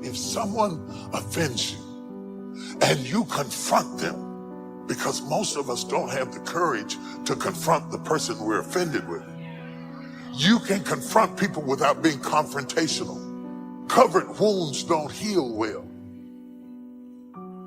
If someone offends you and you confront them, because most of us don't have the courage to confront the person we're offended with. You can confront people without being confrontational. Covered wounds don't heal well.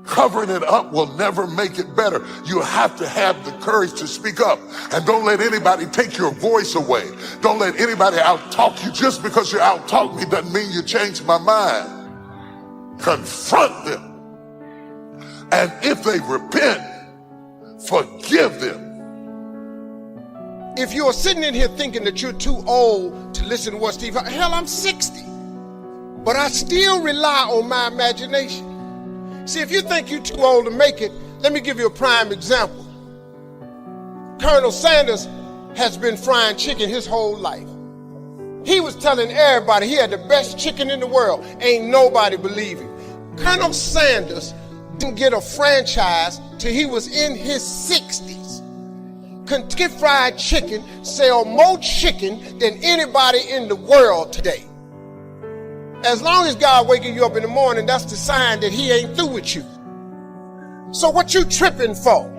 Covering it up will never make it better. You have to have the courage to speak up, and don't let anybody take your voice away. Don't let anybody out-talk you. Just because you out-talk me doesn't mean you changed my mind. Confront them. And if they repent, forgive them. If you're sitting in here thinking that you're too old to listen to what Steve, hell, I'm 60, but I still rely on my imagination. See, if you think you're too old to make it, let me give you a prime example. Colonel Sanders has been frying chicken his whole life. He was telling everybody he had the best chicken in the world. Ain't nobody believe him. Colonel Sanders didn't get a franchise till he was in his 60s. Kentucky Fried Chicken sell more chicken than anybody in the world today. As long as God waking you up in the morning, that's the sign that he ain't through with you. So what you tripping for?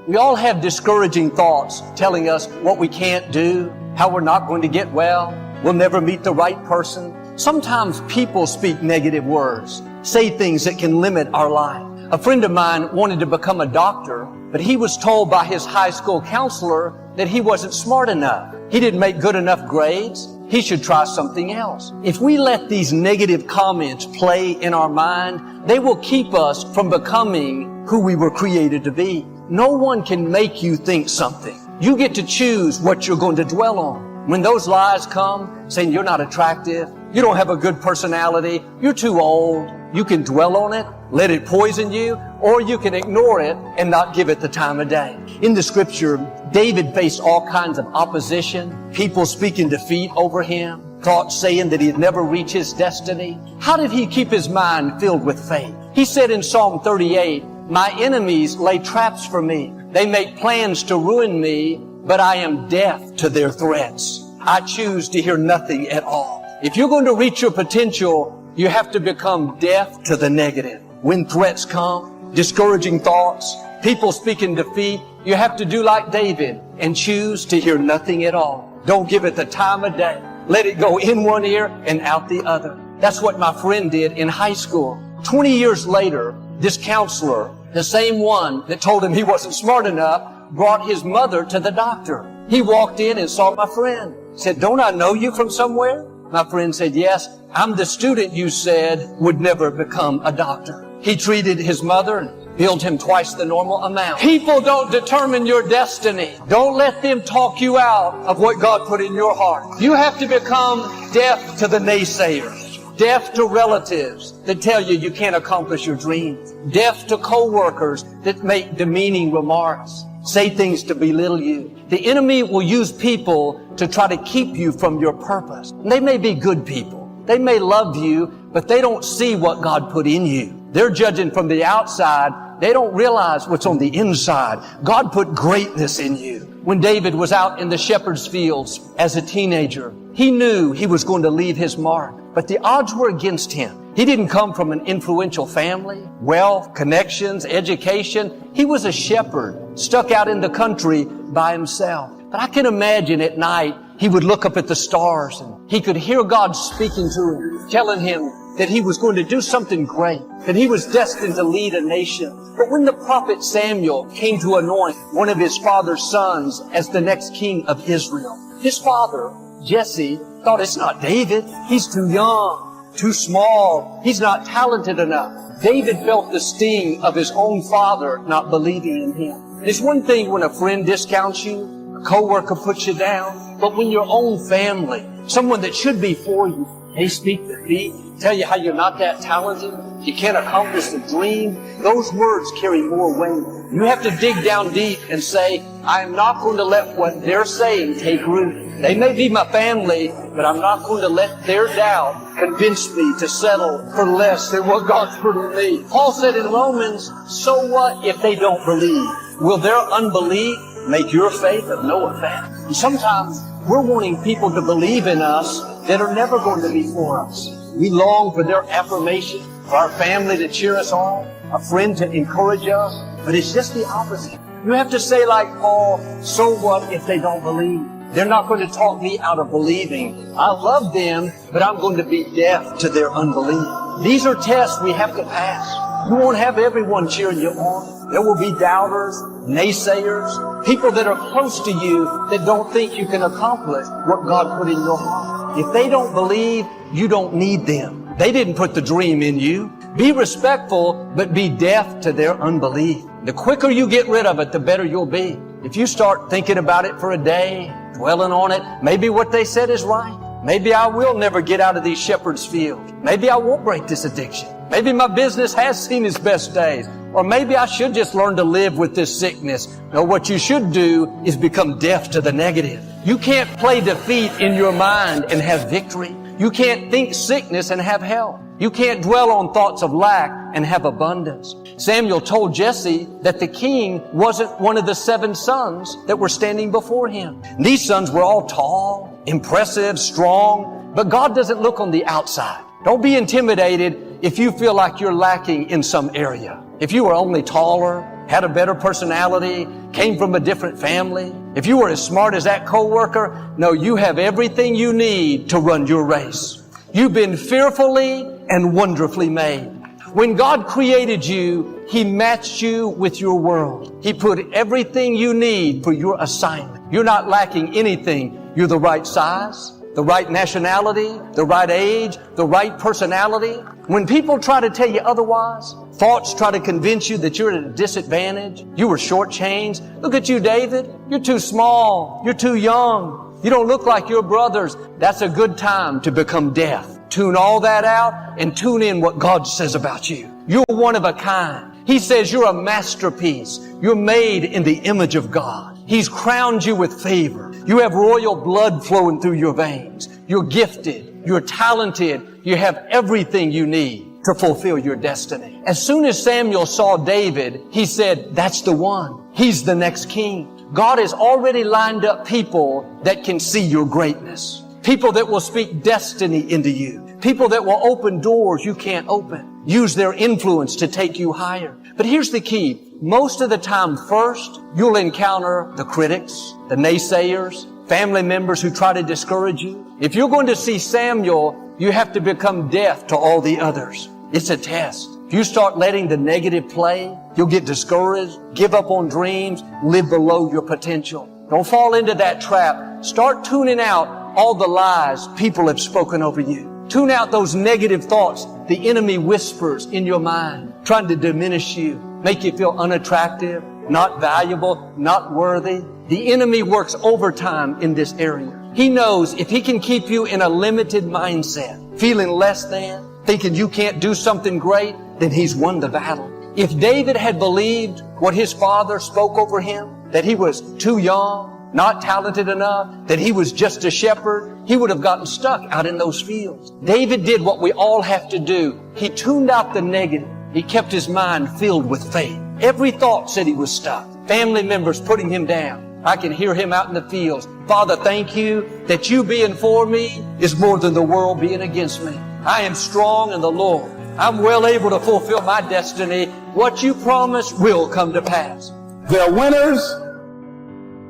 We all have discouraging thoughts telling us what we can't do, how we're not going to get well, we'll never meet the right person. Sometimes people speak negative words, say things that can limit our life. A friend of mine wanted to become a doctor, but he was told by his high school counselor that he wasn't smart enough. He didn't make good enough grades. He should try something else. If we let these negative comments play in our mind, they will keep us from becoming who we were created to be. No one can make you think something. You get to choose what you're going to dwell on. When those lies come, saying you're not attractive, you don't have a good personality, you're too old, you can dwell on it, let it poison you, or you can ignore it and not give it the time of day. In the scripture, David faced all kinds of opposition, people speaking defeat over him, thoughts saying that he'd never reach his destiny. How did he keep his mind filled with faith? He said in Psalm 38, "My enemies lay traps for me. They make plans to ruin me, but I am deaf to their threats. I choose to hear nothing at all." If you're going to reach your potential, you have to become deaf to the negative. When threats come, discouraging thoughts, people speaking defeat, you have to do like David and choose to hear nothing at all. Don't give it the time of day. Let it go in one ear and out the other. That's what my friend did in high school. 20 years later, this counselor, the same one that told him he wasn't smart enough, brought his mother to the doctor. He walked in and saw my friend. Said, "Don't I know you from somewhere?" My friend said, "Yes, I'm the student you said would never become a doctor." He treated his mother and billed him twice the normal amount. People don't determine your destiny. Don't let them talk you out of what God put in your heart. You have to become deaf to the naysayers, deaf to relatives that tell you you can't accomplish your dreams, deaf to co-workers that make demeaning remarks, say things to belittle you. The enemy will use people to try to keep you from your purpose. They may be good people. They may love you, but they don't see what God put in you. They're judging from the outside. They don't realize what's on the inside. God put greatness in you. When David was out in the shepherd's fields as a teenager, he knew he was going to leave his mark, but the odds were against him. He didn't come from an influential family, wealth, connections, education. He was a shepherd stuck out in the country by himself. But I can imagine at night he would look up at the stars and he could hear God speaking to him, telling him that he was going to do something great, that he was destined to lead a nation. But when the prophet Samuel came to anoint one of his father's sons as the next king of Israel, his father, Jesse, thought, "It's not David. He's too young, too small. He's not talented enough." David felt the sting of his own father not believing in him. It's one thing when a friend discounts you, a coworker puts you down, but when your own family, someone that should be for you, they speak defeat, tell you how you're not that talented, you can't accomplish the dream, those words carry more weight. You have to dig down deep and say, I am not going to let what they're saying take root. They may be my family, but I'm not going to let their doubt convince me to settle for less than what God's put in me. Paul said in Romans, so what if they don't believe? Will their unbelief make your faith of no effect? And sometimes we're wanting people to believe in us that are never going to be for us. We long for their affirmation, for our family to cheer us on, a friend to encourage us, but it's just the opposite. You have to say like Paul, so what if they don't believe? They're not going to talk me out of believing. I love them, but I'm going to be deaf to their unbelief. These are tests we have to pass. You won't have everyone cheering you on. There will be doubters, naysayers, people that are close to you that don't think you can accomplish what God put in your heart. If they don't believe, you don't need them. They didn't put the dream in you. Be respectful, but be deaf to their unbelief. The quicker you get rid of it, the better you'll be. If you start thinking about it for a day, dwelling on it, maybe what they said is right. Maybe I will never get out of these shepherd's fields. Maybe I won't break this addiction. Maybe my business has seen its best days. Or maybe I should just learn to live with this sickness. No, what you should do is become deaf to the negative. You can't play defeat in your mind and have victory. You can't think sickness and have health. You can't dwell on thoughts of lack and have abundance. Samuel told Jesse that the king wasn't one of the 7 sons that were standing before him. These sons were all tall, impressive, strong, but God doesn't look on the outside. Don't be intimidated if you feel like you're lacking in some area. If you were only taller, had a better personality, came from a different family, if you were as smart as that coworker, no, you have everything you need to run your race. You've been fearfully and wonderfully made. When God created you, He matched you with your world. He put everything you need for your assignment. You're not lacking anything. You're the right size, the right nationality, the right age, the right personality. When people try to tell you otherwise, thoughts try to convince you that you're at a disadvantage, you were shortchanged. Look at you, David. You're too small. You're too young. You don't look like your brothers. That's a good time to become deaf. Tune all that out and tune in what God says about you. You're one of a kind. He says you're a masterpiece. You're made in the image of God. He's crowned you with favor. You have royal blood flowing through your veins. You're gifted. You're talented. You have everything you need to fulfill your destiny. As soon as Samuel saw David, he said, that's the one. He's the next king. God has already lined up people that can see your greatness. People that will speak destiny into you. People that will open doors you can't open. Use their influence to take you higher. But here's the key. Most of the time, first, you'll encounter the critics, the naysayers, family members who try to discourage you. If you're going to see Samuel, you have to become deaf to all the others. It's a test. If you start letting the negative play, you'll get discouraged, give up on dreams, live below your potential. Don't fall into that trap. Start tuning out all the lies people have spoken over you. Tune out those negative thoughts the enemy whispers in your mind, trying to diminish you, make you feel unattractive, not valuable, not worthy. The enemy works overtime in this area. He knows if he can keep you in a limited mindset, feeling less than, thinking you can't do something great, then he's won the battle. If David had believed what his father spoke over him, that he was too young, not talented enough, that he was just a shepherd, he would have gotten stuck out in those fields. David did what we all have to do. He tuned out the negative. He kept his mind filled with faith. Every thought said he was stuck. Family members putting him down. I can hear him out in the fields. Father, thank you that you being for me is more than the world being against me. I am strong in the Lord. I'm well able to fulfill my destiny. What you promised will come to pass. They're winners,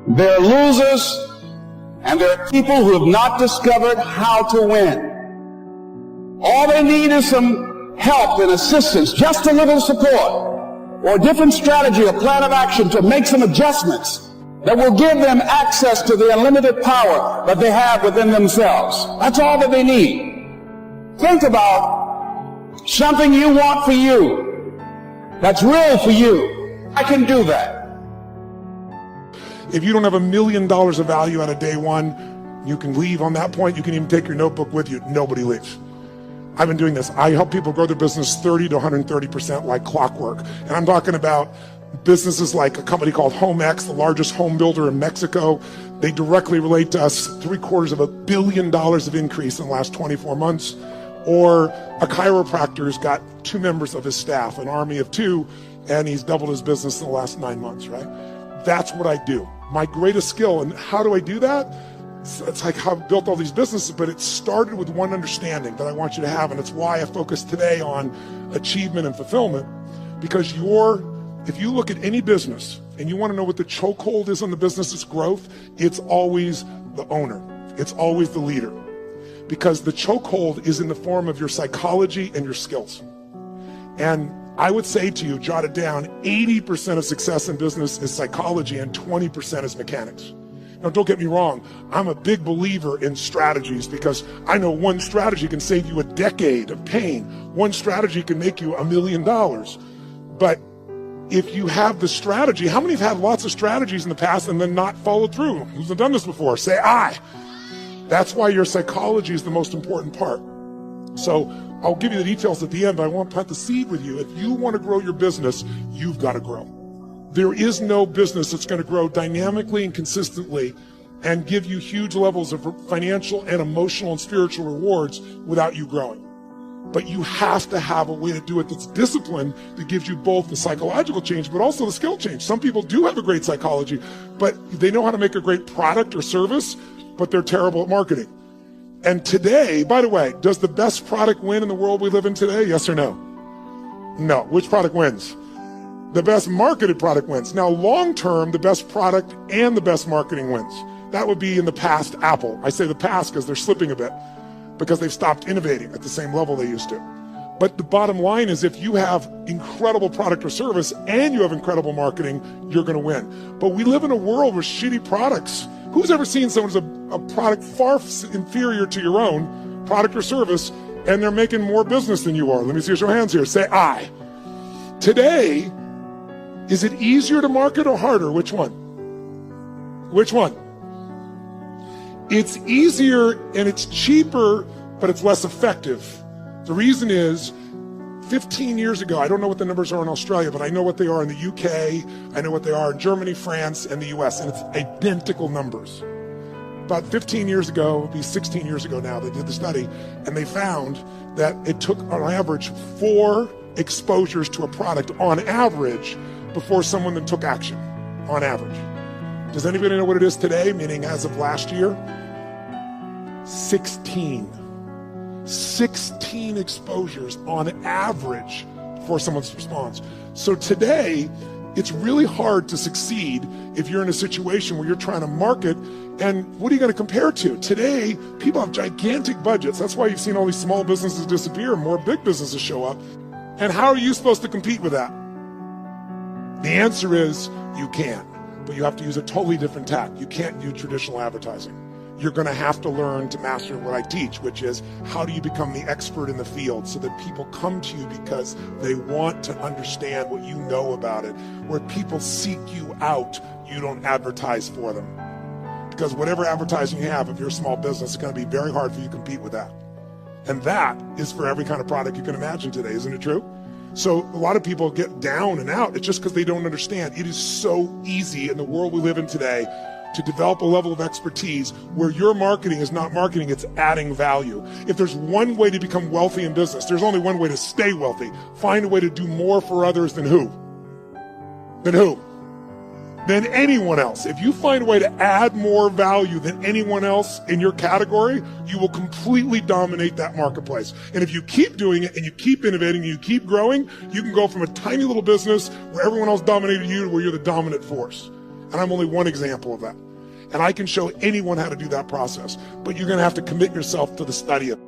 they're losers, and they're people who have not discovered how to win. All they need is some help and assistance, just a little support, or a different strategy, a plan of action to make some adjustments that will give them access to the unlimited power that they have within themselves. That's all that they need. Think about something you want for you, that's real for you. I can do that. If you don't have $1 million of value out of day one, you can leave on that point. You can even take your notebook with you. Nobody leaves. I've been doing this. I help people grow their business 30 to 130% like clockwork. And I'm talking about businesses like a company called HomeX, the largest home builder in Mexico. They directly relate to us. $750 million of increase in the last 24 months. Or a chiropractor's got 2 members of his staff, an army of 2, and he's doubled his business in the last 9 months, right? That's what I do. My greatest skill. And how do I do that? it's like how I've built all these businesses, but it started with one understanding that I want you to have, and it's why I focus today on achievement and fulfillment, because if you look at any business and you want to know what the chokehold is on the business's growth, it's always the owner. It's always the leader, because the chokehold is in the form of your psychology and your skills. And I would say to you, jot it down, 80% of success in business is psychology and 20% is mechanics. Now, don't get me wrong, I'm a big believer in strategies, because I know one strategy can save you a decade of pain. One strategy can make you $1 million. But if you have the strategy, how many have had lots of strategies in the past and then not followed through? Who's done this before? Say I. That's why your psychology is the most important part. So I'll give you the details at the end, but I want to plant the seed with you. If you want to grow your business, you've got to grow. There is no business that's going to grow dynamically and consistently and give you huge levels of financial and emotional and spiritual rewards without you growing. But you have to have a way to do it that's disciplined, that gives you both the psychological change, but also the skill change. Some people do have a great psychology, but they know how to make a great product or service, but they're terrible at marketing. And today, by the way, does the best product win in the world we live in today? Yes or no? No. Which product wins? The best marketed product wins. Now, long term, the best product and the best marketing wins. That would be in the past Apple. I say the past because they're slipping a bit, because they've stopped innovating at the same level they used to. But the bottom line is, if you have incredible product or service and you have incredible marketing, you're going to win. But we live in a world with shitty products. Who's ever seen someone's a product far inferior to your own product or service, and they're making more business than you are? Let me see your hands here. Say I. Today, is it easier to market or harder? Which one? Which one? It's easier and it's cheaper, but it's less effective. The reason is, 15 years ago, I don't know what the numbers are in Australia, but I know what they are in the UK, I know what they are in Germany, France, and the US, and it's identical numbers. About 15 years ago, it'll be 16 years ago now, they did the study, and they found that it took, on average, 4 exposures to a product, on average, before someone then took action, on average. Does anybody know what it is today, meaning as of last year? 16. 16 exposures on average before someone responds. So today, it's really hard to succeed if you're in a situation where you're trying to market, and what are you going to compare to? Today, people have gigantic budgets. That's why you've seen all these small businesses disappear and more big businesses show up. And how are you supposed to compete with that? The answer is you can, but you have to use a totally different tack. You can't use traditional advertising. You're going to have to learn to master what I teach, which is how do you become the expert in the field so that people come to you because they want to understand what you know about it. Where people seek you out, you don't advertise for them. Because whatever advertising you have, if you're a small business, it's going to be very hard for you to compete with that. And that is for every kind of product you can imagine today, isn't it true? So a lot of people get down and out. It's just because they don't understand. It is so easy in the world we live in today to develop a level of expertise where your marketing is not marketing, it's adding value. If there's one way to become wealthy in business, there's only one way to stay wealthy. Find a way to do more for others than who? Than who? Than anyone else. If you find a way to add more value than anyone else in your category, you will completely dominate that marketplace. And if you keep doing it and you keep innovating and you keep growing, you can go from a tiny little business where everyone else dominated you to where you're the dominant force. And I'm only one example of that. And I can show anyone how to do that process, but you're going to have to commit yourself to the study of it.